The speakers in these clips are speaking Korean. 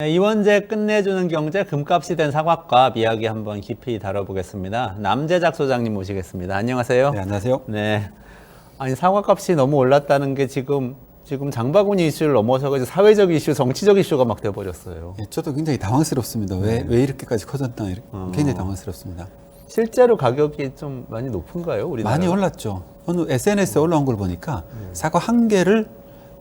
네, 이원재 끝내주는 경제 금값이 된 사과값 이야기 한번 깊이 다뤄보겠습니다. 남재작 소장님 모시겠습니다. 안녕하세요. 네, 안녕하세요. 네. 아니 사과값이 너무 올랐다는 게 지금 장바구니 이슈를 넘어서 사회적 이슈, 정치적 이슈가 막 돼버렸어요. 예, 저도 굉장히 당황스럽습니다. 왜 이렇게까지 커졌나 굉장히 당황스럽습니다. 실제로 가격이 좀 많이 높은가요? 우리나라 많이 올랐죠. 어느 SNS에 올라온 걸 보니까 사과 한 개를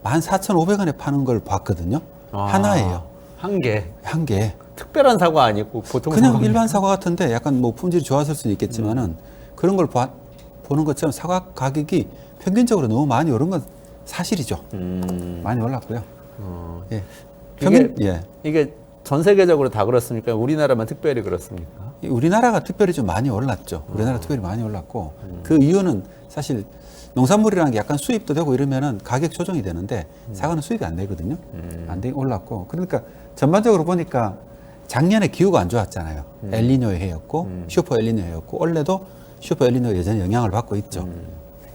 14,500원에 파는 걸 봤거든요. 하나예요. 한 개. 한 개. 특별한 사과 아니고 보통 그냥 사과. 일반 사과 같은데 약간 뭐 품질이 좋았을 수는 있겠지만은 그런 걸 보는 것처럼 사과 가격이 평균적으로 너무 많이 오른 건 사실이죠. 많이 올랐고요. 예. 이게 전 세계적으로 다 그렇습니까? 우리나라만 특별히 그렇습니까? 우리나라가 특별히 좀 많이 올랐죠. 우리나라 특별히 많이 올랐고 그 이유는 사실 농산물이라는 게 약간 수입도 되고 이러면은 가격 조정이 되는데 사과는 수입이 안 되거든요. 안 되게 올랐고 그러니까 전반적으로 보니까 작년에 기후가 안 좋았잖아요. 엘니뇨의 해였고 슈퍼 엘니뇨 해였고 올해도 슈퍼 엘니뇨가 여전히 영향을 받고 있죠.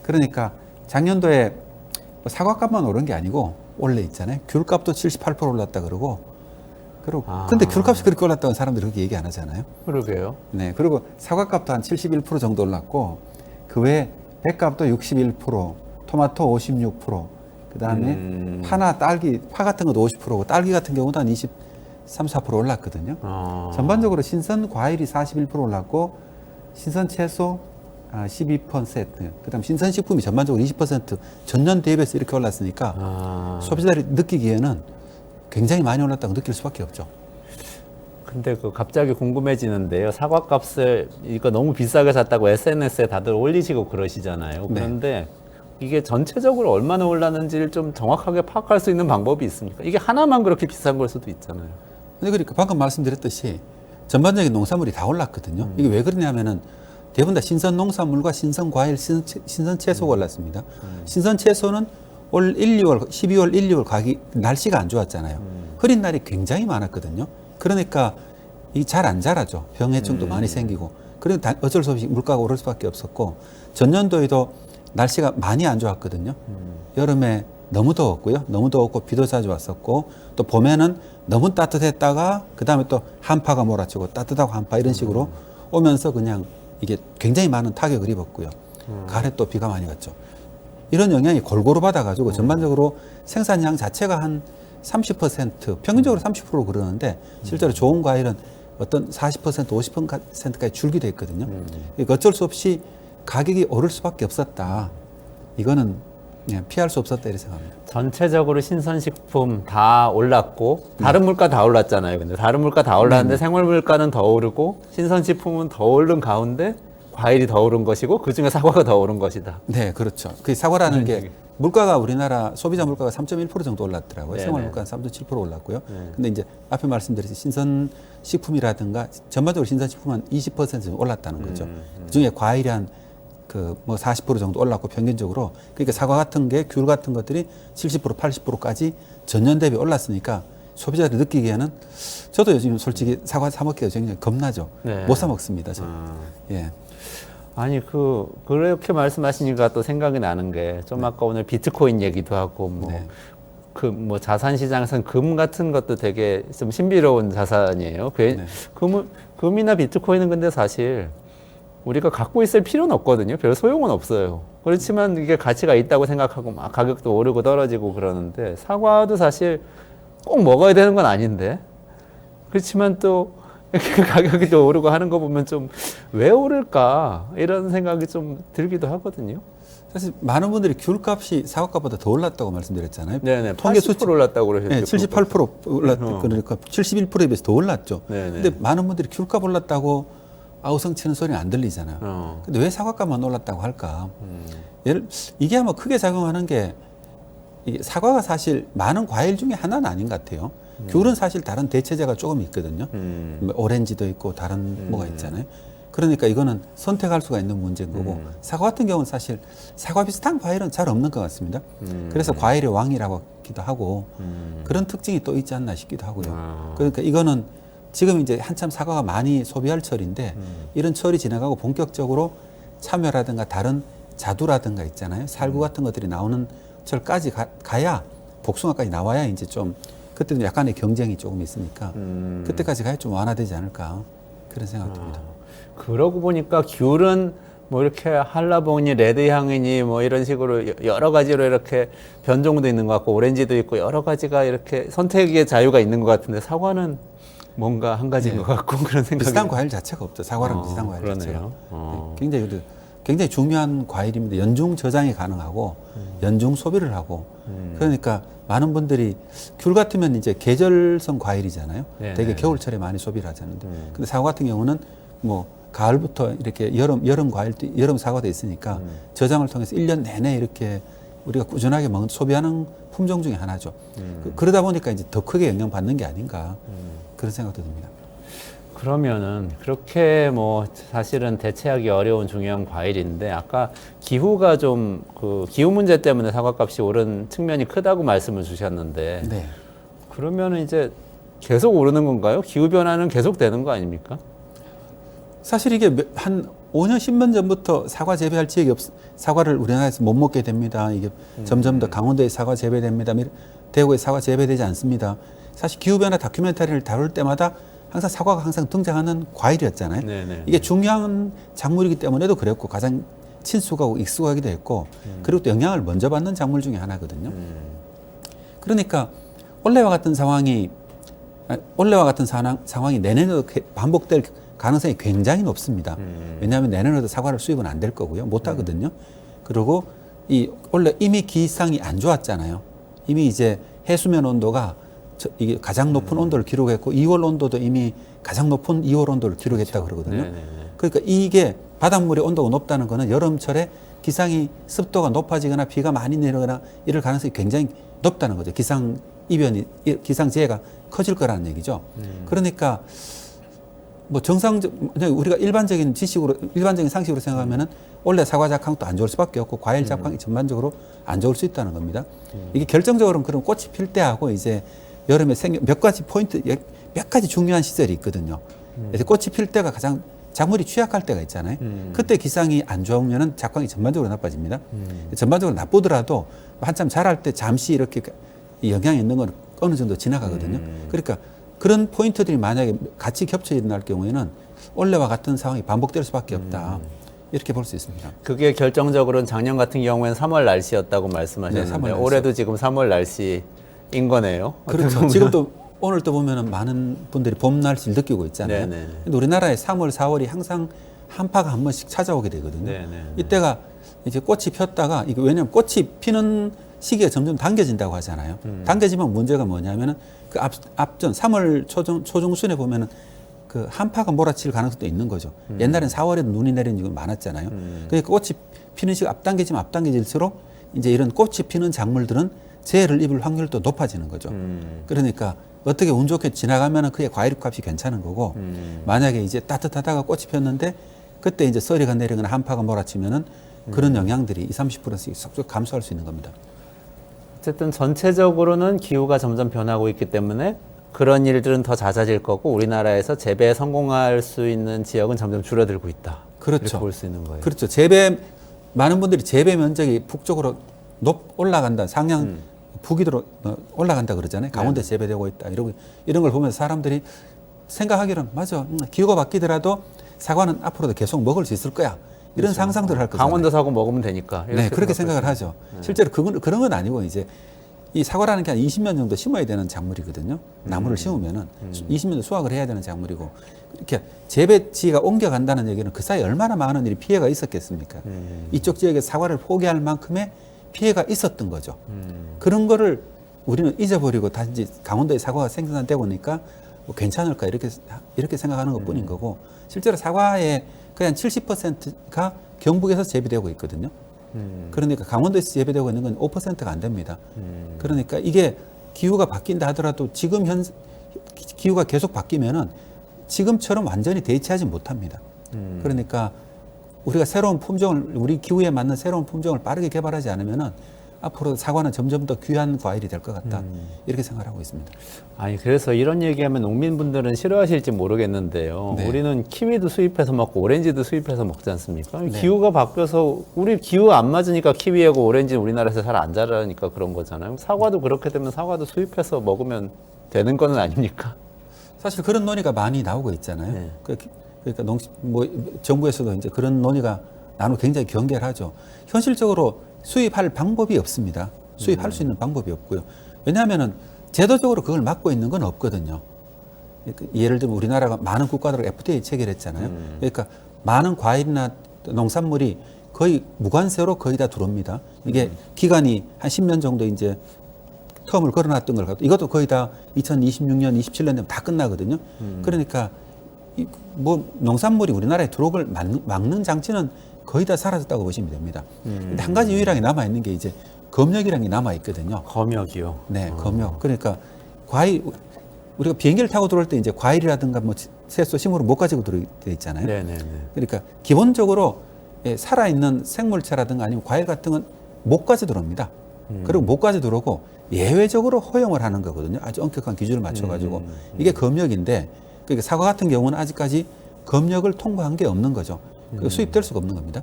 그러니까 작년도에 뭐 사과값만 오른 게 아니고 원래 있잖아요. 귤값도 78% 올랐다 그러고 근데 귤값이 그렇게 올랐다고 사람들이 그렇게 얘기 안 하잖아요. 그러게요. 네. 그리고 사과값도 한 71% 정도 올랐고 그 외에 배값도 61%, 토마토 56%, 그다음에 파나 딸기, 파 같은 것도 50%고 딸기 같은 경우도 한 23, 4% 올랐거든요. 전반적으로 신선 과일이 41% 올랐고 신선 채소 12%, 그다음 신선 식품이 전반적으로 20% 전년 대비해서 이렇게 올랐으니까 소비자들이 느끼기에는 굉장히 많이 올랐다고 느낄 수밖에 없죠. 근데 갑자기 궁금해지는데요. 사과값을 이거 너무 비싸게 샀다고 SNS에 다들 올리시고 그러시잖아요. 그런데 이게 전체적으로 얼마나 올랐는지를 좀 정확하게 파악할 수 있는 방법이 있습니까? 이게 하나만 그렇게 비싼 걸 수도 있잖아요. 그러니까 방금 말씀드렸듯이 전반적인 농산물이 다 올랐거든요. 이게 왜 그러냐면은 대부분 다 신선 농산물과 신선 과일, 신선 채소가 올랐습니다. 신선 채소는 올 12월 1, 2월 가기 날씨가 안 좋았잖아요. 흐린 날이 굉장히 많았거든요. 그러니까 이 잘 안 자라죠. 병해충도 많이 생기고. 그러니까 어쩔 수 없이 물가가 오를 수밖에 없었고 전년도에도 날씨가 많이 안 좋았거든요. 여름에 너무 더웠고요. 너무 더웠고 비도 자주 왔었고 또 봄에는 너무 따뜻했다가 그다음에 또 한파가 몰아치고 따뜻하고 한파 이런 식으로 오면서 그냥 이게 굉장히 많은 타격을 입었고요. 가을에 또 비가 많이 왔죠. 이런 영향이 골고루 받아가지고 전반적으로 생산량 자체가 한 30% 평균적으로 30% 그러는데 실제로 좋은 과일은 어떤 40% 50%까지 줄기도 했거든요. 그러니까 어쩔 수 없이 가격이 오를 수밖에 없었다. 이거는 피할 수 없었다 이렇게 생각합니다. 전체적으로 신선식품 다 올랐고 다른 물가 다 올랐잖아요. 근데 다른 물가 다 올랐는데 생활 물가는 더 오르고 신선식품은 더 오른 가운데 과일이 더 오른 것이고 그중에 사과가 더 오른 것이다. 네, 그렇죠. 그 사과라는 게 물가가 우리나라 소비자 물가가 3.1% 정도 올랐더라고요. 생활 물가는 3.7% 올랐고요. 근데 이제 앞에 말씀드렸듯이 신선 식품이라든가 전반적으로 신선 식품은 20% 정도 올랐다는 거죠. 그중에 과일이 한 뭐 40% 정도 올랐고 평균적으로 그러니까 사과 같은 게 귤 같은 것들이 70% 80%까지 전년 대비 올랐으니까 소비자들이 느끼기에는 저도 요즘 솔직히 사과 사 먹기가 굉장히 겁나죠. 못 사 먹습니다. 저. 예. 아니 그렇게 말씀하시니까 또 생각이 나는 게 좀 아까 오늘 비트코인 얘기도 하고 뭐 자산 시장에서는 금 같은 것도 되게 좀 신비로운 자산이에요. 금이나 비트코인은 근데 사실 우리가 갖고 있을 필요는 없거든요. 별 소용은 없어요. 그렇지만 이게 가치가 있다고 생각하고 막 가격도 오르고 떨어지고 그러는데 사과도 사실 꼭 먹어야 되는 건 아닌데 그렇지만 또 이렇게 가격이 또 오르고 하는 거 보면 좀 왜 오를까 이런 생각이 좀 들기도 하거든요. 사실 많은 분들이 귤값이 사과값보다 더 올랐다고 말씀드렸잖아요. 네네. 80% 올랐다고 그러셨죠. 네, 78% 올랐 그러니까 71%에 비해서 더 올랐죠. 네네. 근데 많은 분들이 귤값 올랐다고 아우성치는 소리는 안 들리잖아요. 근데 왜 사과값만 올랐다고 할까? 이게 아마 크게 작용하는 게 이게 사과가 사실 많은 과일 중에 하나는 아닌 것 같아요. 귤은 사실 다른 대체제가 조금 있거든요. 오렌지도 있고 다른 뭐가 있잖아요. 그러니까 이거는 선택할 수가 있는 문제인 거고 사과 같은 경우는 사실 사과 비슷한 과일은 잘 없는 것 같습니다. 그래서 과일의 왕이라고 하기도 하고 그런 특징이 또 있지 않나 싶기도 하고요. 그러니까 이거는 지금 이제 한참 사과가 많이 소비할 철인데 이런 철이 지나가고 본격적으로 참외라든가 다른 자두라든가 있잖아요. 살구 같은 것들이 나오는 철까지 가야 복숭아까지 나와야 이제 좀 그때는 약간의 경쟁이 조금 있으니까 그때까지 가야 좀 완화되지 않을까 그런 생각 듭니다. 그러고 보니까 귤은 뭐 이렇게 한라봉이니 레드향이니 뭐 이런 식으로 여러 가지로 이렇게 변종도 있는 것 같고 오렌지도 있고 여러 가지가 이렇게 선택의 자유가 있는 것 같은데 사과는 뭔가 한 가지인 네. 것 같고 그런 생각이 비슷한 과일 자체가 없죠. 사과랑 비슷한 과일 그러네요. 자체가. 굉장히 중요한 과일입니다. 연중 저장이 가능하고 연중 소비를 하고 그러니까 많은 분들이 귤 같으면 이제 계절성 과일이잖아요. 네네. 되게 겨울철에 많이 소비를 하잖아요. 근데 사과 같은 경우는 뭐 가을부터 이렇게 여름 과일도 여름 사과도 있으니까 저장을 통해서 1년 내내 이렇게 우리가 꾸준하게 소비하는 품종 중에 하나죠. 그러다 보니까 이제 더 크게 영향받는 게 아닌가 그런 생각도 듭니다. 그러면은 그렇게 뭐 사실은 대체하기 어려운 중요한 과일인데 아까 기후가 좀 그 기후 문제 때문에 사과값이 오른 측면이 크다고 말씀을 주셨는데 네. 그러면은 이제 계속 오르는 건가요? 기후 변화는 계속 되는 거 아닙니까? 사실 이게 한 5년, 10년 전부터 사과 재배할 지역이 사과를 우리나라에서 못 먹게 됩니다. 이게 점점 더 강원도에 사과 재배됩니다. 대구에 사과 재배되지 않습니다. 사실 기후변화 다큐멘터리를 다룰 때마다 항상 사과가 항상 등장하는 과일이었잖아요. 네네. 이게 중요한 작물이기 때문에도 그랬고 가장 친숙하고 익숙하기도 했고 그리고 또 영향을 먼저 받는 작물 중에 하나거든요. 그러니까 올해와 같은 상황이 내년에도 반복될 가능성이 굉장히 높습니다. 왜냐하면 내년에도 사과를 수입은 안 될 거고요. 못 하거든요. 그리고 원래 이미 기상이 안 좋았잖아요. 이미 이제 해수면 온도가 이게 가장 높은 온도를 기록했고 2월 온도도 이미 가장 높은 2월 온도를 기록했다고 그러거든요. 네네네. 그러니까 이게 바닷물의 온도가 높다는 거는 여름철에 기상이 습도가 높아지거나 비가 많이 내리거나 이럴 가능성이 굉장히 높다는 거죠. 기상재해가 커질 거라는 얘기죠. 그러니까 뭐 우리가 일반적인 상식으로 생각하면은 원래 사과 작황도 안 좋을 수밖에 없고 과일 작황이 전반적으로 안 좋을 수 있다는 겁니다. 이게 결정적으로는 그럼 꽃이 필 때하고 이제 여름에 몇 가지 포인트, 몇 가지 중요한 시절이 있거든요. 그래서 꽃이 필 때가 가장 작물이 취약할 때가 있잖아요. 그때 기상이 안 좋으면은 작황이 전반적으로 나빠집니다. 전반적으로 나쁘더라도 한참 자랄 때 잠시 이렇게 영향이 있는 건 어느 정도 지나가거든요. 그러니까 그런 포인트들이 만약에 같이 겹쳐 일어날 경우에는 원래와 같은 상황이 반복될 수밖에 없다. 이렇게 볼 수 있습니다. 그게 결정적으로는 작년 같은 경우에는 3월 날씨였다고 말씀하셨는데 네, 3월 날씨. 올해도 지금 3월 날씨인 거네요. 그렇죠. 지금도 오늘 또 보면은 많은 분들이 봄 날씨를 느끼고 있잖아요. 네네. 근데 우리나라에 3월, 4월이 항상 한파가 한 번씩 찾아오게 되거든요. 네네. 이때가 이제 꽃이 폈다가 이게 왜냐하면 꽃이 피는 시기가 점점 당겨진다고 하잖아요. 당겨지면 문제가 뭐냐면은 그 앞전 3월 초중순에 보면은 그 한파가 몰아칠 가능성도 있는 거죠. 옛날엔 4월에도 눈이 내리는 적이 많았잖아요. 그러니까 꽃이 피는 시기가 앞당겨질수록 이제 이런 꽃이 피는 작물들은 재해를 입을 확률도 높아지는 거죠. 그러니까 어떻게 운 좋게 지나가면은 그게 과일값이 괜찮은 거고 만약에 이제 따뜻하다가 꽃이 폈는데 그때 이제 썰이가 내리거나 한파가 몰아치면은 그런 영향들이 20-30%씩 쏙쏙 감소할 수 있는 겁니다. 어쨌든 전체적으로는 기후가 점점 변하고 있기 때문에 그런 일들은 더 잦아질 거고 우리나라에서 재배에 성공할 수 있는 지역은 점점 줄어들고 있다. 그렇죠. 이렇게 볼 수 있는 거예요. 그렇죠. 많은 분들이 재배 면적이 북쪽으로 올라간다. 상향 북위로 올라간다 그러잖아요. 강원도에 재배되고 있다. 이런 걸 보면서 사람들이 생각하기로는 맞아. 기후가 바뀌더라도 사과는 앞으로도 계속 먹을 수 있을 거야. 이런 그렇죠. 상상들을 할 거잖아요. 강원도 사고 먹으면 되니까. 네, 그렇게 생각을 하죠. 실제로 그런 건 아니고 이제 이 사과라는 게 한 20년 정도 심어야 되는 작물이거든요. 나무를 심으면은 20년 수확을 해야 되는 작물이고 이렇게 재배지가 옮겨간다는 얘기는 그 사이에 얼마나 많은 일이 피해가 있었겠습니까? 이쪽 지역에 사과를 포기할 만큼의 피해가 있었던 거죠. 그런 거를 우리는 잊어버리고 다시 강원도에 사과가 생산되고 보니까 뭐 괜찮을까 이렇게 생각하는 것뿐인 거고 실제로 사과의 거의 한 70%가 경북에서 재배되고 있거든요. 그러니까 강원도에서 재배되고 있는 건 5%가 안 됩니다. 그러니까 이게 기후가 바뀐다 하더라도 지금 기후가 계속 바뀌면은 지금처럼 완전히 대체하지 못합니다. 그러니까 우리가 우리 기후에 맞는 새로운 품종을 빠르게 개발하지 않으면은 앞으로 사과는 점점 더 귀한 과일이 될 것 같다. 이렇게 생각하고 있습니다. 아니 그래서 이런 얘기하면 농민분들은 싫어하실지 모르겠는데요. 네. 우리는 키위도 수입해서 먹고 오렌지도 수입해서 먹지 않습니까? 네. 기후가 바뀌어서 우리 기후 안 맞으니까 키위하고 오렌지는 우리나라에서 잘 안 자라니까 그런 거잖아요. 사과도 그렇게 되면 사과도 수입해서 먹으면 되는 거는 아닙니까? 사실 그런 논의가 많이 나오고 있잖아요. 네. 그러니까 정부에서도 이제 그런 논의가 나누고 굉장히 경계하죠. 현실적으로 수입할 방법이 없습니다. 수입할 수 있는 방법이 없고요. 왜냐하면은 제도적으로 그걸 막고 있는 건 없거든요. 그러니까 예를 들면 우리나라가 많은 국가들과 FTA 체결했잖아요. 그러니까 많은 과일이나 농산물이 거의 무관세로 거의 다 들어옵니다. 이게 기간이 한 10년 정도 이제 텀을 걸어놨던 걸 갖고 이것도 거의 다 2026년, 27년 되면 다 끝나거든요. 그러니까 뭐 농산물이 우리나라에 들어오걸 막는 장치는 거의 다 사라졌다고 보시면 됩니다. 근데 한 가지 유일하게 남아 있는 게 이제 검역이라는 게 남아 있거든요. 검역이요. 네, 검역. 그러니까 과일 우리가 비행기를 타고 들어올 때 이제 과일이라든가 뭐 채소, 식물을 못 가지고 들어돼 있잖아요. 네네네. 그러니까 기본적으로 살아있는 생물체라든가 아니면 과일 같은 건 못 가져 들어옵니다. 그리고 못 가져 들어오고 예외적으로 허용을 하는 거거든요. 아주 엄격한 기준을 맞춰가지고 이게 검역인데 그러니까 사과 같은 경우는 아직까지 검역을 통과한 게 없는 거죠. 수입될 수가 없는 겁니다.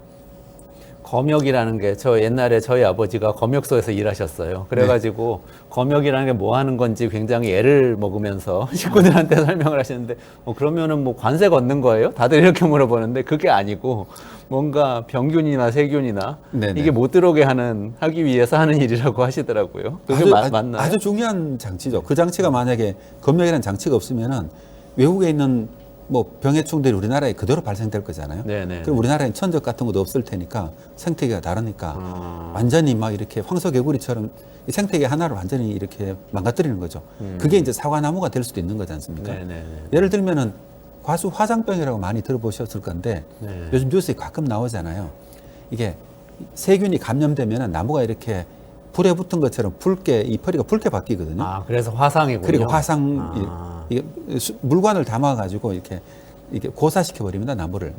검역이라는 게 저 옛날에 저희 아버지가 검역소에서 일하셨어요. 그래가지고 검역이라는 게 뭐 하는 건지 굉장히 애를 먹으면서 식구들한테 설명을 하시는데 그러면은 뭐 관세 걷는 거예요? 다들 이렇게 물어보는데 그게 아니고 뭔가 병균이나 세균이나 네네. 이게 못 들어오게 하기 위해서 하는 일이라고 하시더라고요. 그게 맞나요? 아주 중요한 장치죠. 그 장치가 만약에 검역이라는 장치가 없으면은 외국에 있는 뭐 병해충들이 우리나라에 그대로 발생될 거잖아요. 네네. 그럼 우리나라엔 천적 같은 것도 없을 테니까 생태계가 다르니까 완전히 막 이렇게 황소개구리처럼 이 생태계 하나를 완전히 이렇게 망가뜨리는 거죠. 그게 이제 사과나무가 될 수도 있는 거지 않습니까? 네네네. 예를 들면은 과수 화상병이라고 많이 들어보셨을 건데 네. 요즘 뉴스에 가끔 나오잖아요. 이게 세균이 감염되면은 나무가 이렇게 불에 붙은 것처럼 이 펄이가 붉게 바뀌거든요. 아, 그래서 화상이군요. 그리고 이게 물관을 담아가지고 이렇게 고사시켜 버립니다, 나무를.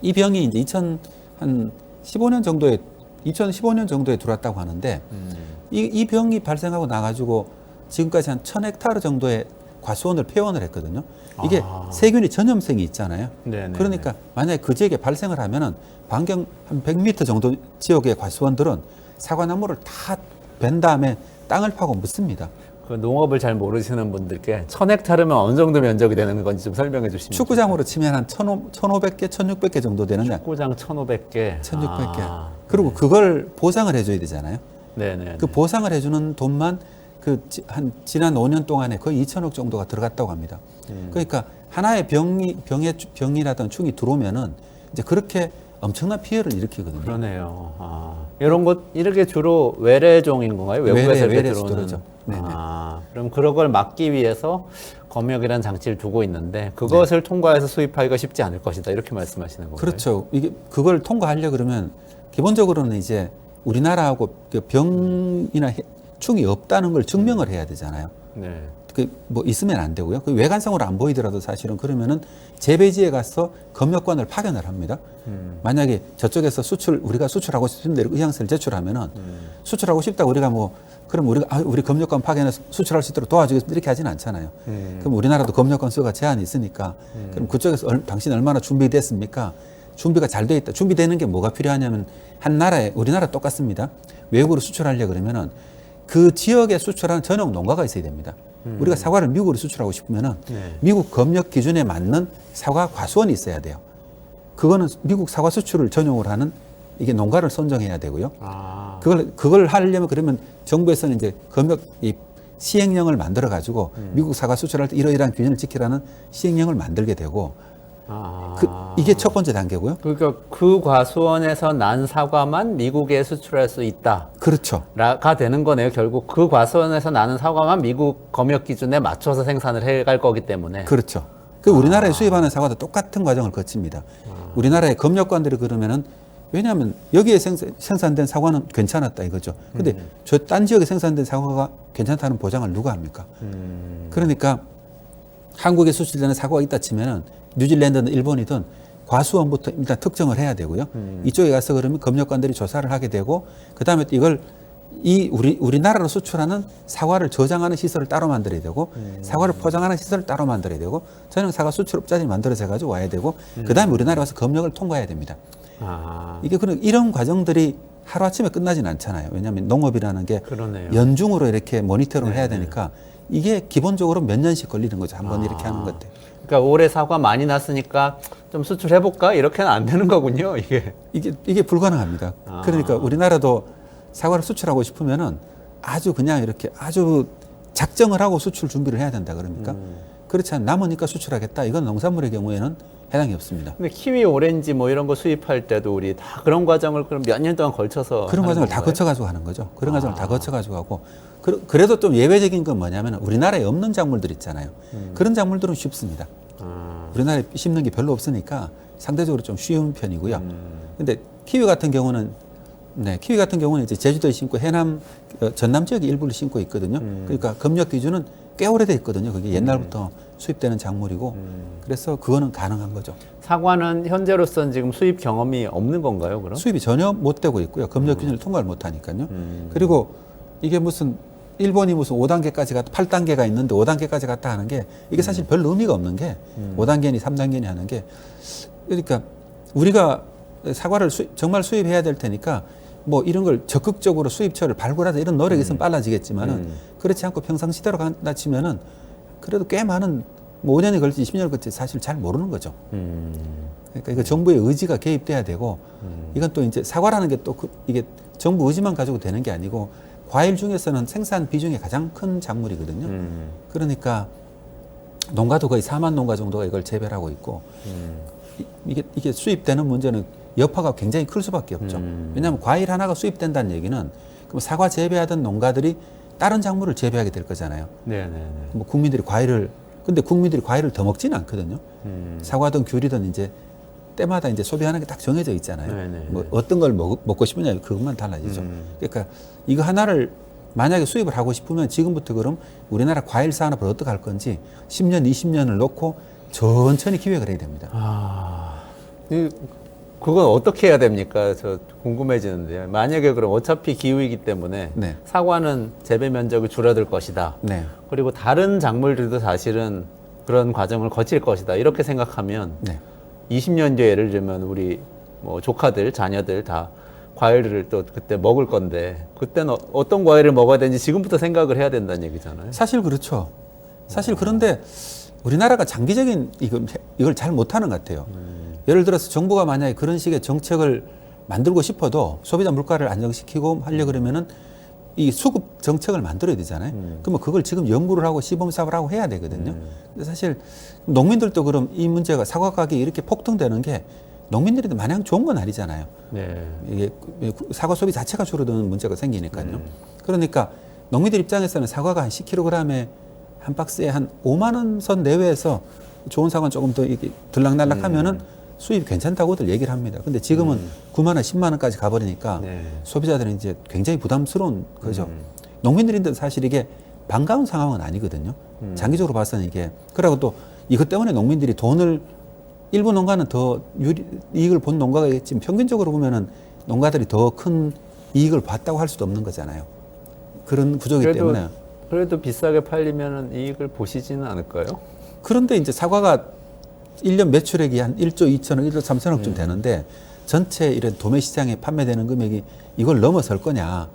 이 병이 이제 2015년 정도에 들어왔다고 하는데 이 병이 발생하고 나가지고 지금까지 한 1000헥타르 정도의 과수원을 폐원을 했거든요. 이게 세균이 전염성이 있잖아요. 네네. 그러니까 만약에 그 지역에 발생을 하면은 반경 한 100m 정도 지역의 과수원들은 사과나무를 다 벤 다음에 땅을 파고 묻습니다. 그 농업을 잘 모르시는 분들께 1000헥타르면 어느 정도 면적이 되는 건지 좀 설명해 주시면. 축구장으로 치면 한 1500개, 1600개 정도 되느냐. 축구장 1500개. 1600개. 그리고 그걸 보상을 해줘야 되잖아요. 네네. 그 보상을 해주는 돈만 지난 5년 동안에 거의 2천억 정도가 들어갔다고 합니다. 그러니까 하나의 병이라든 충이 들어오면은 이제 그렇게 엄청난 피해를 일으키거든요. 그러네요. 이렇게 주로 외래종인 건가요? 외국에서 이렇게 외래 들어오는. 수도죠. 네네. 그럼 그런 걸 막기 위해서 검역이라는 장치를 두고 있는데 그것을 통과해서 수입하기가 쉽지 않을 것이다. 이렇게 말씀하시는 건가요? 그렇죠. 이게 그걸 통과하려 그러면 기본적으로는 이제 우리나라하고 그 병이나 충이 없다는 걸 증명을 해야 되잖아요. 네. 뭐 있으면 안 되고요. 그 외관상으로 안 보이더라도 사실은 그러면은 재배지에 가서 검역관을 파견을 합니다. 만약에 저쪽에서 우리가 수출하고 싶은데 의향서를 제출하면은 수출하고 싶다고 우리가 그럼 우리 검역관 파견해서 수출할 수 있도록 도와주겠습니다. 이렇게 하지는 않잖아요. 그럼 우리나라도 검역관 수가 제한이 있으니까 그럼 그쪽에서 당신 얼마나 준비됐습니까? 준비가 잘 돼 있다. 준비되는 게 뭐가 필요하냐면 우리나라 똑같습니다. 외국으로 수출하려고 그러면은 그 지역에 수출하는 전용 농가가 있어야 됩니다. 우리가 사과를 미국으로 수출하고 싶으면은 미국 검역 기준에 맞는 사과 과수원이 있어야 돼요. 그거는 미국 사과 수출을 전용으로 하는 이게 농가를 선정해야 되고요. 그걸 하려면 그러면 정부에서는 이제 검역 시행령을 만들어 가지고 미국 사과 수출할 때 이러이러한 균형을 지키라는 시행령을 만들게 되고 이게 첫 번째 단계고요. 그러니까 그 과수원에서 난 사과만 미국에 수출할 수 있다. 그렇죠. 가 되는 거네요. 결국 그 과수원에서 나는 사과만 미국 검역 기준에 맞춰서 생산을 해갈 거기 때문에. 그렇죠. 우리나라에 수입하는 사과도 똑같은 과정을 거칩니다. 우리나라의 검역관들이 그러면은 왜냐하면 여기에 생산된 사과는 괜찮았다 이거죠. 근데 저 딴 지역에 생산된 사과가 괜찮다는 보장을 누가 합니까? 그러니까 한국에 수출되는 사과가 있다 치면은 뉴질랜드든 일본이든 과수원부터 일단 특정을 해야 되고요. 이쪽에 가서 그러면 검역관들이 조사를 하게 되고 그다음에 이걸 우리나라로 수출하는 사과를 저장하는 시설을 따로 만들어야 되고 사과를 포장하는 시설을 따로 만들어야 되고 전용 사과 수출업자들이 만들어져 가지고 와야 되고 그다음에 우리나라 와서 검역을 통과해야 됩니다. 이게 그런 이런 과정들이 하루아침에 끝나지는 않잖아요. 왜냐하면 농업이라는 게 그러네요. 연중으로 이렇게 모니터링을 해야 되니까 이게 기본적으로 몇 년씩 걸리는 거죠. 한번 이렇게 하는 것들. 그러니까 올해 사과 많이 났으니까 좀 수출해볼까? 이렇게는 안 되는 거군요, 이게. 이게 불가능합니다. 그러니까 우리나라도 사과를 수출하고 싶으면은 아주 그냥 이렇게 아주 작정을 하고 수출 준비를 해야 된다 그럽니까? 그렇지 않으면 남으니까 수출하겠다. 이건 농산물의 경우에는 해당이 없습니다. 근데 키위, 오렌지 뭐 이런 거 수입할 때도 우리 다 그런 과정을 그럼 몇 년 동안 걸쳐서 그런 과정을 다 거쳐가지고 하는 거죠. 그런 과정을 다 거쳐가지고 하고 그래도 좀 예외적인 건 뭐냐면 우리나라에 없는 작물들 있잖아요. 그런 작물들은 쉽습니다. 우리나라에 심는 게 별로 없으니까 상대적으로 좀 쉬운 편이고요. 근데 키위 같은 경우는 이제 제주도에 심고 해남, 전남 지역에 일부를 심고 있거든요. 그러니까 검역 기준은 꽤 오래돼 있거든요. 그게 옛날부터 수입되는 작물이고 그래서 그거는 가능한 거죠. 사과는 현재로서는 지금 수입 경험이 없는 건가요, 그럼? 수입이 전혀 못 되고 있고요. 검역 기준을 통과를 못 하니까요. 그리고 이게 무슨 일본이 무슨 5단계까지 갔다 8단계가 있는데 5단계까지 갔다 하는 게 이게 사실 별 의미가 없는 게 5단계니 3단계니 하는 게 그러니까 우리가 사과를 정말 수입해야 될 테니까 뭐 이런 걸 적극적으로 수입처를 발굴하자 이런 노력이 있으면 빨라지겠지만은 그렇지 않고 평상시대로 간다 치면은 그래도 꽤 많은 뭐 5년이 걸치 20년을 걸치 사실 잘 모르는 거죠. 그러니까 이거 정부의 의지가 개입돼야 되고 이건 또 이제 사과라는 게 또 이게 정부 의지만 가지고 되는 게 아니고 과일 중에서는 생산 비중이 가장 큰 작물이거든요. 그러니까 농가도 거의 4만 농가 정도가 이걸 재배를 하고 있고 이게 수입되는 문제는 여파가 굉장히 클 수밖에 없죠. 왜냐하면 과일 하나가 수입된다는 얘기는 그럼 사과 재배하던 농가들이 다른 작물을 재배하게 될 거잖아요. 네네네. 뭐 근데 국민들이 과일을 더 먹지는 않거든요. 사과든 귤이든 이제 때마다 이제 소비하는 게 딱 정해져 있잖아요. 네네. 뭐 어떤 걸 먹고 싶으냐 그것만 달라지죠. 그러니까 이거 하나를 만약에 수입을 하고 싶으면 지금부터 그럼 우리나라 과일 산업을 어떻게 할 건지 10년, 20년을 놓고 천천히 기획을 해야 됩니다. 그건 어떻게 해야 됩니까? 저 궁금해지는데요. 만약에 그럼 어차피 기후이기 때문에 네. 사과는 재배 면적이 줄어들 것이다. 네. 그리고 다른 작물들도 사실은 그런 과정을 거칠 것이다. 이렇게 생각하면 네. 20년 뒤에 예를 들면 우리 뭐 조카들, 자녀들 다 과일을 또 그때 먹을 건데 그때는 어떤 과일을 먹어야 되는지 지금부터 생각을 해야 된다는 얘기잖아요. 사실 그렇죠. 사실 그런데 우리나라가 장기적인 이걸 잘 못하는 것 같아요. 예를 들어서 정부가 만약에 그런 식의 정책을 만들고 싶어도 소비자 물가를 안정시키고 하려고 그러면은 이 수급 정책을 만들어야 되잖아요. 그러면 그걸 지금 연구를 하고 시범 사업을 하고 해야 되거든요. 근데 사실 농민들도 그럼 이 문제가 사과 가격이 이렇게 폭등되는 게 농민들이 마냥 좋은 건 아니잖아요. 네. 이게 사과 소비 자체가 줄어드는 문제가 생기니까요. 그러니까 농민들 입장에서는 사과가 한 10kg에 한 박스에 한 5만 원 선 내외에서 좋은 사과는 조금 더 이게 들락날락 하면은 수입 괜찮다고들 얘기를 합니다. 근데 지금은 9만 원, 10만 원까지 가버리니까 네. 소비자들은 이제 굉장히 부담스러운 거죠. 농민들인데 사실 이게 반가운 상황은 아니거든요. 장기적으로 봐서는 이게. 그리고 또 이것 때문에 농민들이 돈을 일부 농가는 더 이익을 본 농가가 있지만 평균적으로 보면은 농가들이 더 큰 이익을 봤다고 할 수도 없는 거잖아요. 그런 구조이기 때문에. 그래도 비싸게 팔리면은 이익을 보시지는 않을까요? 그런데 이제 사과가 1년 매출액이 한 1조 2천억, 1조 3천억쯤 되는데 전체 이런 도매 시장에 판매되는 금액이 이걸 넘어설 거냐.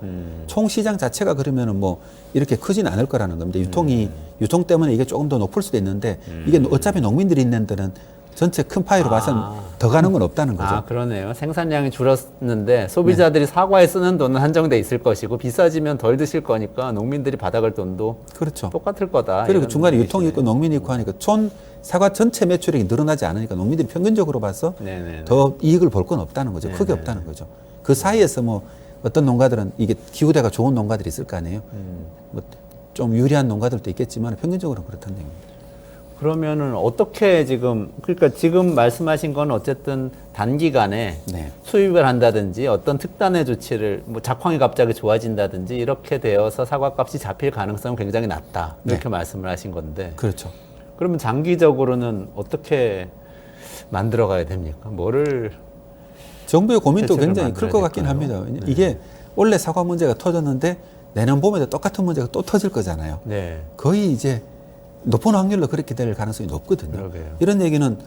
총 시장 자체가 그러면은 뭐 이렇게 크지는 않을 거라는 겁니다. 유통 때문에 이게 조금 더 높을 수도 있는데 이게 어차피 농민들이 있는 데는 전체 큰 파이로 봐서는 더 가는 건 없다는 거죠. 아, 그러네요. 생산량이 줄었는데 소비자들이 사과에 쓰는 돈은 한정돼 있을 것이고 비싸지면 덜 드실 거니까 농민들이 받아갈 돈도 그렇죠. 똑같을 거다. 그리고 이런 중간에 얘기시네요. 유통이 있고 농민이 있고 하니까 사과 전체 매출액이 늘어나지 않으니까 농민들이 평균적으로 봐서 네네네. 더 이익을 볼 건 없다는 거죠. 크게 없다는 거죠. 그 사이에서 뭐 어떤 농가들은 이게 기후대가 좋은 농가들이 있을 거 아니에요. 뭐 좀 유리한 농가들도 있겠지만 평균적으로 그렇다는 얘기입니다. 그러면은 어떻게 그러니까 지금 말씀하신 건 어쨌든 단기간에 네. 수입을 한다든지 어떤 특단의 조치를 뭐 작황이 갑자기 좋아진다든지 이렇게 되어서 사과값이 잡힐 가능성은 굉장히 낮다. 이렇게 말씀을 하신 건데. 그렇죠. 그러면 장기적으로는 어떻게 만들어 가야 됩니까? 뭐를 정부의 고민도 대책을 굉장히 클 것 만들어야 같긴 될까요? 합니다. 네. 이게 원래 사과 문제가 터졌는데 내년 봄에도 똑같은 문제가 또 터질 거잖아요. 네. 거의 이제 높은 확률로 그렇게 될 가능성이 높거든요. 그러게요. 이런 얘기는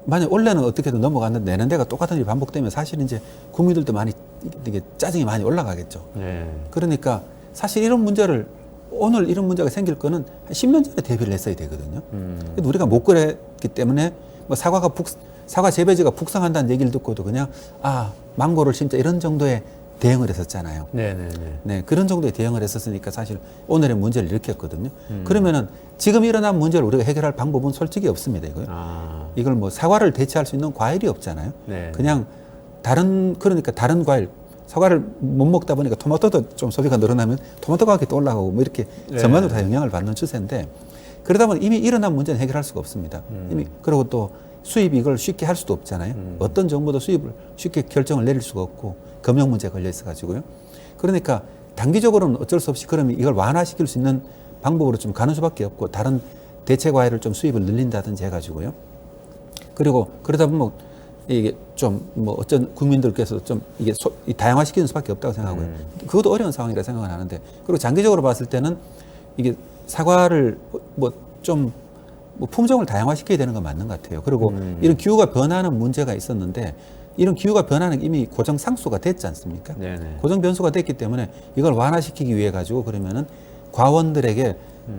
만약 원래는 어떻게든 넘어갔는데 내년 대가 똑같은 일이 반복되면 사실 이제 국민들도 많이 이게 짜증이 많이 올라가겠죠. 네. 그러니까 사실 이런 문제를 오늘 이런 문제가 생길 거는 한 10년 전에 대비를 했어야 되거든요. 근데 우리가 못 그랬기 때문에 뭐 사과 재배지가 북상한다는 얘기를 듣고도 그냥 망고를 심자 이런 정도의 대응을 했었잖아요. 네네네. 네, 그런 정도의 대응을 했었으니까 사실 오늘의 문제를 일으켰거든요. 그러면은 지금 일어난 문제를 우리가 해결할 방법은 솔직히 없습니다. 이거요. 이걸 뭐 사과를 대체할 수 있는 과일이 없잖아요. 네. 그냥 그러니까 다른 과일, 사과를 못 먹다 보니까 토마토도 좀 소비가 늘어나면 토마토 가격이 또 올라가고 뭐 이렇게 네. 전반적으로 다 영향을 받는 추세인데 그러다 보니 이미 일어난 문제는 해결할 수가 없습니다. 이미 그리고 또 수입 이걸 쉽게 할 수도 없잖아요. 어떤 정부도 수입을 쉽게 결정을 내릴 수가 없고 금융 문제에 걸려 있어 가지고요. 그러니까 단기적으로는 어쩔 수 없이 그러면 이걸 완화시킬 수 있는 방법으로 좀 가는 수밖에 없고 다른 대체 과일을 좀 수입을 늘린다든지 해가지고요. 그리고 그러다 보면 이게 좀 뭐 어떤 국민들께서 좀 이게 다양화시키는 수밖에 없다고 생각하고요. 그것도 어려운 상황이라 생각을 하는데 그리고 장기적으로 봤을 때는 이게 사과를 뭐 품종을 다양화시켜야 되는 건 맞는 것 같아요. 그리고 이런 기후가 변하는 문제가 있었는데 이런 기후가 변화는 이미 고정 상수가 됐지 않습니까? 네네. 고정 변수가 됐기 때문에 이걸 완화시키기 위해 가지고 그러면은 과원들에게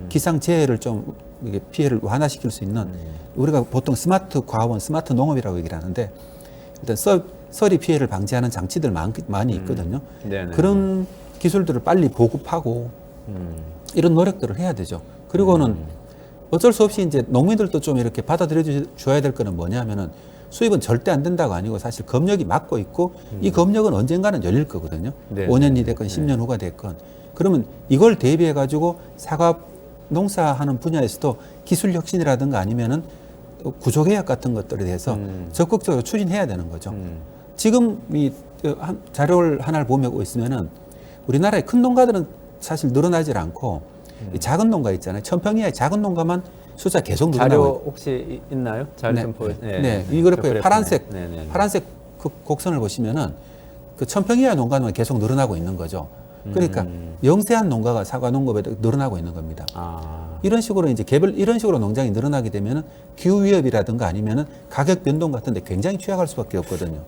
기상재해를 좀 이게 피해를 완화시킬 수 있는 우리가 보통 스마트 과원, 스마트 농업이라고 얘기를 하는데 일단 서리 피해를 방지하는 장치들 많이 있거든요. 네네. 그런 기술들을 빨리 보급하고 이런 노력들을 해야 되죠. 그리고는 어쩔 수 없이 이제 농민들도 좀 이렇게 받아들여 줘야 될 거는 뭐냐면은 수입은 절대 안 된다가 아니고 사실 검역이 막고 있고 이 검역은 언젠가는 열릴 거거든요. 네. 5년이 됐건 10년 후가 됐건. 그러면 이걸 대비해 가지고 사과 농사하는 분야에서도 기술 혁신이라든가 아니면은 구조개혁 같은 것들에 대해서 적극적으로 추진해야 되는 거죠. 지금 이 자료를 하나를 보고 있으면은 우리나라의 큰 농가들은 사실 늘어나질 않고 이 작은 농가 있잖아요. 1000평 이하의 작은 농가만 숫자 계속 늘어나고 자료 혹시 있나요? 자료 네. 좀 보여. 네. 이 그래프에 파란색 네네. 파란색 그 곡선을 보시면은 그 1000평 이하 농가는 계속 늘어나고 있는 거죠. 그러니까 영세한 농가가 사과 농업에 늘어나고 있는 겁니다. 이런 식으로 이제 이런 식으로 농장이 늘어나게 되면은 기후 위협이라든가 아니면은 가격 변동 같은데 굉장히 취약할 수밖에 없거든요.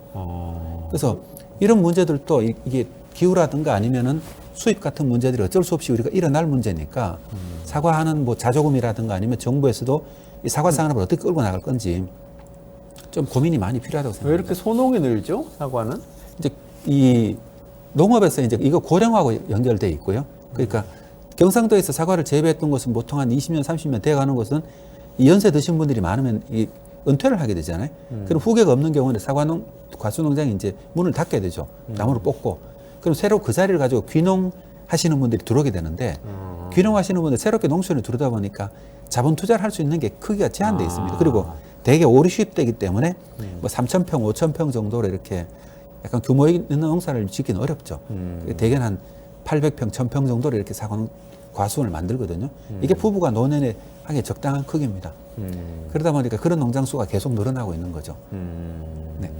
그래서 이런 문제들도 이게 기후라든가 아니면은 수입 같은 문제들이 어쩔 수 없이 우리가 일어날 문제니까 사과하는 뭐 자조금이라든가 아니면 정부에서도 이 사과 산업을 어떻게 끌고 나갈 건지 좀 고민이 많이 필요하다고 생각합니다. 왜 이렇게 소농이 늘죠? 사과는? 이제 이 농업에서 이제 이거 고령화하고 연결돼 있고요. 그러니까 경상도에서 사과를 재배했던 것은 보통 한 20년, 30년 돼가는 것은 이 연세 드신 분들이 많으면 이 은퇴를 하게 되잖아요. 그럼 후계가 없는 경우는 과수농장이 이제 문을 닫게 되죠. 나무를 뽑고. 그럼 새로 그 자리를 가지고 귀농 하시는 분들이 들어오게 되는데 귀농 하시는 분들 새롭게 농촌에 들어오다 보니까 자본 투자를 할 수 있는 게 크기가 제한돼 있습니다. 그리고 대개 오리 수입되기 때문에 뭐 3,000평, 5,000평 정도로 이렇게 약간 규모 있는 농사를 짓기는 어렵죠. 대개는 한 800평, 1,000평 정도로 이렇게 과수원을 만들거든요. 이게 부부가 노년에 하기에 적당한 크기입니다. 그러다 보니까 그런 농장 수가 계속 늘어나고 있는 거죠. 네.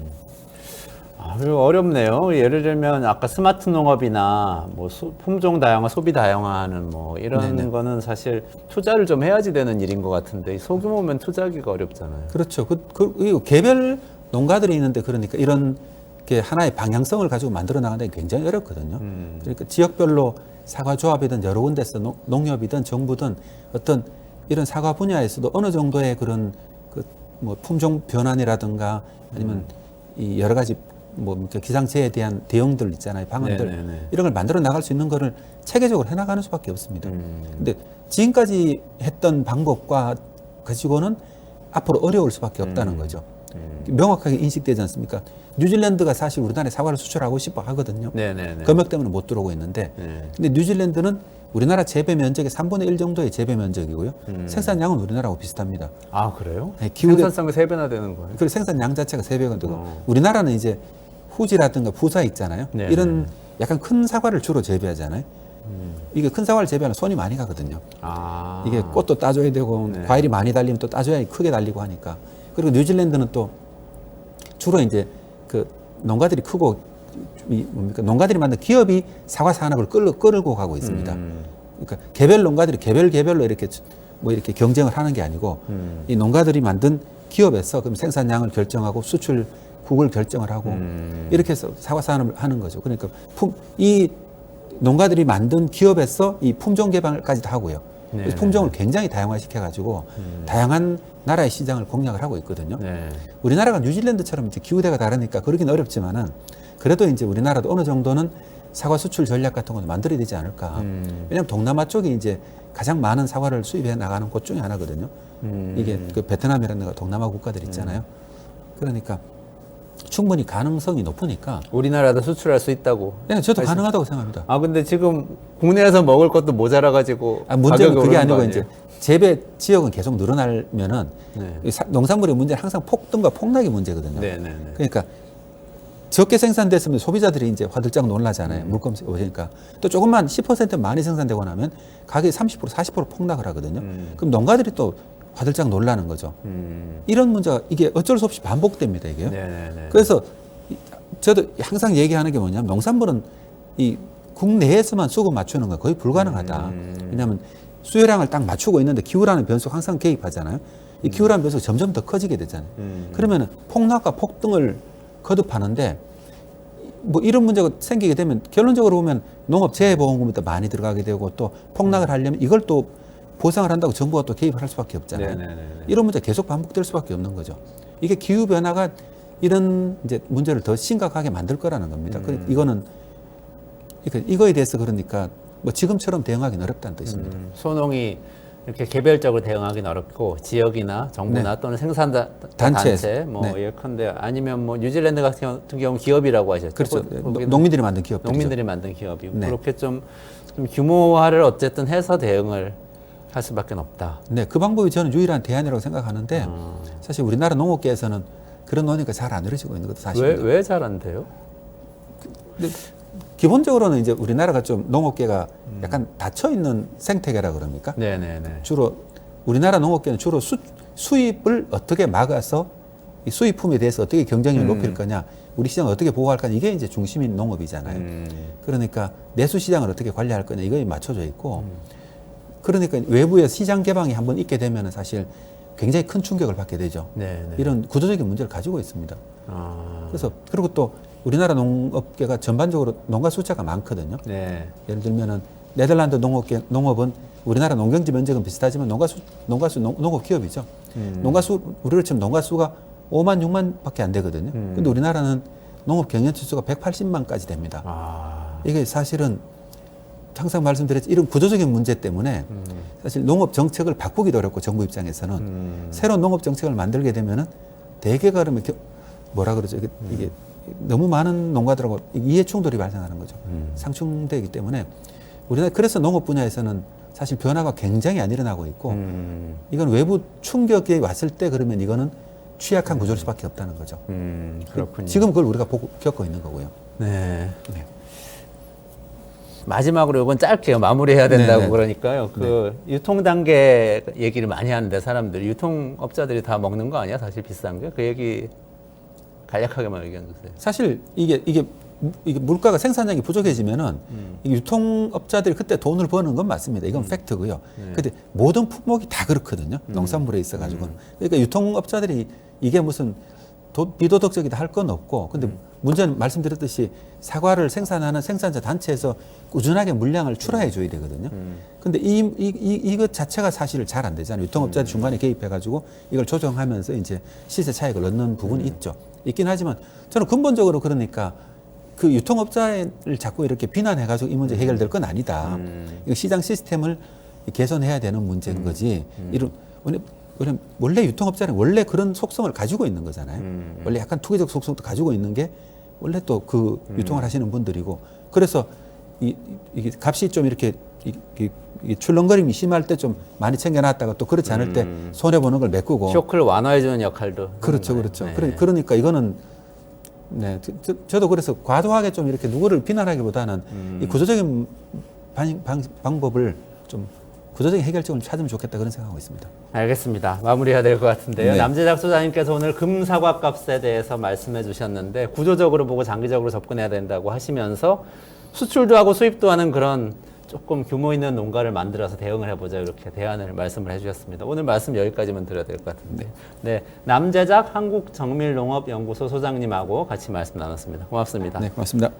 그리고 어렵네요. 예를 들면 아까 스마트 농업이나 뭐 품종 다양화, 소비 다양화하는 뭐 이런 네네. 거는 사실 투자를 좀 해야지 되는 일인 것 같은데 이 소규모면 투자하기가 어렵잖아요. 그렇죠. 이 개별 농가들이 있는데 그러니까 이런 게 하나의 방향성을 가지고 만들어 나가는 게 굉장히 어렵거든요. 그러니까 지역별로 사과 조합이든 여러 군데서 농협이든 정부든 어떤 이런 사과 분야에서도 어느 정도의 그런 뭐 품종 변환이라든가 아니면 이 여러 가지 뭐 기상재해에 대한 대응들 있잖아요. 방안들. 네네네. 이런 걸 만들어 나갈 수 있는 거를 체계적으로 해나가는 수밖에 없습니다. 근데 지금까지 했던 방법과 가지고는 앞으로 어려울 수밖에 없다는 거죠. 명확하게 인식되지 않습니까? 뉴질랜드가 사실 우리나라에 사과를 수출하고 싶어 하거든요. 네네네. 검역 때문에 못 들어오고 있는데 네. 근데 뉴질랜드는 우리나라 재배 면적의 3분의 1 정도의 재배 면적이고요. 생산량은 우리나라하고 비슷합니다. 아 그래요? 네, 생산성이 3배나 되는 거예요? 그리고 생산량 자체가 3배가 되고 우리나라는 이제 후지라든가 부사 있잖아요. 네. 이런 약간 큰 사과를 주로 재배하잖아요. 이게 큰 사과를 재배하면 손이 많이 가거든요. 이게 꽃도 따줘야 되고 네. 과일이 많이 달리면 또 따줘야 크게 달리고 하니까. 그리고 뉴질랜드는 또 주로 이제 그 농가들이 크고 뭡니까 농가들이 만든 기업이 사과 산업을 끌고 가고 있습니다. 그러니까 개별 농가들이 개별로 이렇게 뭐 이렇게 경쟁을 하는 게 아니고 이 농가들이 만든 기업에서 그럼 생산량을 결정하고 수출국을 결정을 하고 이렇게 해서 사과 산업을 하는 거죠. 그러니까 이 농가들이 만든 기업에서 이 품종 개발까지도 하고요. 그래서 품종을 굉장히 다양화시켜 가지고 다양한 나라의 시장을 공략을 하고 있거든요. 네. 우리나라가 뉴질랜드처럼 이제 기후대가 다르니까 그러긴 어렵지만은 그래도 이제 우리나라도 어느 정도는 사과 수출 전략 같은 것도 만들어야 되지 않을까. 왜냐하면 동남아 쪽이 이제 가장 많은 사과를 수입해 나가는 곳 중에 하나거든요. 이게 그 베트남이라는 데가 동남아 국가들 있잖아요. 그러니까 충분히 가능성이 높으니까. 우리나라도 수출할 수 있다고. 네, 저도 가능하다고 생각합니다. 아 근데 지금 국내에서 먹을 것도 모자라 가지고 문제는 그게 오르는 거 아니고 아니에요? 이제 재배 지역은 계속 늘어나면은 네. 이 농산물의 문제는 항상 폭등과 폭락이 문제거든요. 네네네. 그러니까 적게 생산됐으면 소비자들이 이제 화들짝 놀라잖아요. 물건 오니까. 또 조금만 10% 많이 생산되고 나면 가격이 30% 40% 폭락을 하거든요. 그럼 농가들이 또 화들짝 놀라는 거죠. 이런 문제가 이게 어쩔 수 없이 반복됩니다. 이게요. 네네네. 그래서 저도 항상 얘기하는 게 뭐냐면 농산물은 이 국내에서만 수급 맞추는 건 거의 불가능하다. 왜냐하면 수요량을 딱 맞추고 있는데 기후라는 변수가 항상 개입하잖아요. 이 기후라는 변수가 점점 더 커지게 되잖아요. 그러면 폭락과 폭등을 거듭하는데 뭐 이런 문제가 생기게 되면 결론적으로 보면 농업 재해보험금부터 많이 들어가게 되고 또 폭락을 하려면 이걸 또 보상을 한다고 정부가 또 개입을 할 수밖에 없잖아요. 네네네. 이런 문제가 계속 반복될 수밖에 없는 거죠. 이게 기후 변화가 이런 이제 문제를 더 심각하게 만들 거라는 겁니다. 이거는 이거에 대해서 그러니까 뭐 지금처럼 대응하기는 어렵다는 뜻입니다. 소농이 이렇게 개별적으로 대응하기는 어렵고 지역이나 정부나 또는 생산자 단체 뭐 네. 예컨대 아니면 뭐 뉴질랜드 같은 경우 기업이라고 하셨죠. 그렇죠. 거기는 농민들이 만든 기업들이죠. 농민들이 만든 기업이고 네. 그렇게 좀 규모화를 어쨌든 해서 대응을 할 수밖에 없다. 네, 그 방법이 저는 유일한 대안이라고 생각하는데 사실 우리나라 농업계에서는 그런 논의가 잘 안 이루어지고 있는 것도 사실입니다. 왜 잘 안 돼요? 근데 기본적으로는 이제 우리나라가 좀 농업계가 약간 닫혀 있는 생태계라 그럽니까? 네네네. 주로 우리나라 농업계는 주로 수입을 어떻게 막아서 이 수입품에 대해서 어떻게 경쟁력을 높일 거냐, 우리 시장을 어떻게 보호할 거냐, 이게 이제 중심인 농업이잖아요. 그러니까 내수 시장을 어떻게 관리할 거냐 이거에 맞춰져 있고, 그러니까 외부의 시장 개방이 한번 있게 되면 사실 굉장히 큰 충격을 받게 되죠. 네네. 이런 구조적인 문제를 가지고 있습니다. 아, 그래서 그리고 또 우리나라 농업계가 전반적으로 농가 숫자가 많거든요. 네. 예를 들면은 네덜란드 농업은 우리나라 농경지 면적은 비슷하지만 농업 기업이죠. 우리를 지금 농가 수가 5만 6만밖에 안 되거든요. 근데 우리나라는 농업 경영치 수가 180만까지 됩니다. 아, 이게 사실은 항상 말씀드렸지 이런 구조적인 문제 때문에 사실 농업 정책을 바꾸기도 어렵고 정부 입장에서는 새로운 농업 정책을 만들게 되면은 대개가 그러면 뭐라 그러죠? 이게 너무 많은 농가들하고 이해 충돌이 발생하는 거죠. 상충되기 때문에 우리나라 그래서 농업 분야에서는 사실 변화가 굉장히 안 일어나고 있고 이건 외부 충격이 왔을 때 그러면 이거는 취약한 구조일 수밖에 없다는 거죠. 그렇군요. 지금 그걸 우리가 겪고 있는 거고요. 네. 네. 마지막으로 이건 짧게요. 마무리해야 된다고 네네. 그러니까요. 그 유통 단계 얘기를 많이 하는데 사람들이 유통업자들이 다 먹는 거 아니야? 사실 비싼 게? 그 얘기 간략하게만 의견 주세요. 사실 이게 물가가 생산량이 부족해지면은 이 유통업자들이 그때 돈을 버는 건 맞습니다. 이건 팩트고요. 근데 모든 품목이 다 그렇거든요. 농산물에 있어 가지고는. 그러니까 유통업자들이 이게 무슨 비도덕적이다 할 건 없고, 근데 문제는 말씀드렸듯이 사과를 생산하는 생산자 단체에서 꾸준하게 물량을 출하해 줘야 되거든요. 근데 이것 자체가 사실 잘 안 되잖아요. 유통업자들이 중간에 개입해 가지고 이걸 조정하면서 이제 시세 차익을 얻는 부분이 있긴 하지만 저는 근본적으로 그러니까 그 유통업자를 자꾸 이렇게 비난해 가지고 이 문제 해결될 건 아니다. 이거 시장 시스템을 개선해야 되는 문제인 거지. 원래 유통업자는 원래 그런 속성을 가지고 있는 거잖아요. 원래 약간 투기적 속성도 가지고 있는 게 원래 또 그 유통을 하시는 분들이고, 그래서 이게 값이 좀 이렇게 출렁거림이 심할 때 좀 많이 챙겨놨다가 또 그렇지 않을 때 손해 보는 걸 메꾸고 쇼크를 완화해주는 역할도. 그렇죠, 하는 그렇죠. 거예요. 네. 그러니까 이거는 네, 저도 그래서 과도하게 좀 이렇게 누구를 비난하기보다는 이 구조적인 방법을 좀 구조적인 해결책을 찾으면 좋겠다 그런 생각하고 있습니다. 알겠습니다. 마무리해야 될 것 같은데요. 네. 남재작 소장님께서 오늘 금사과값에 대해서 말씀해 주셨는데 구조적으로 보고 장기적으로 접근해야 된다고 하시면서 수출도 하고 수입도 하는 그런 조금 규모 있는 농가를 만들어서 대응을 해보자 이렇게 대안을 말씀을 해주셨습니다. 오늘 말씀 여기까지만 드려야 될 것 같은데. 네, 남재작 한국정밀농업연구소 소장님하고 같이 말씀 나눴습니다. 고맙습니다. 네, 고맙습니다.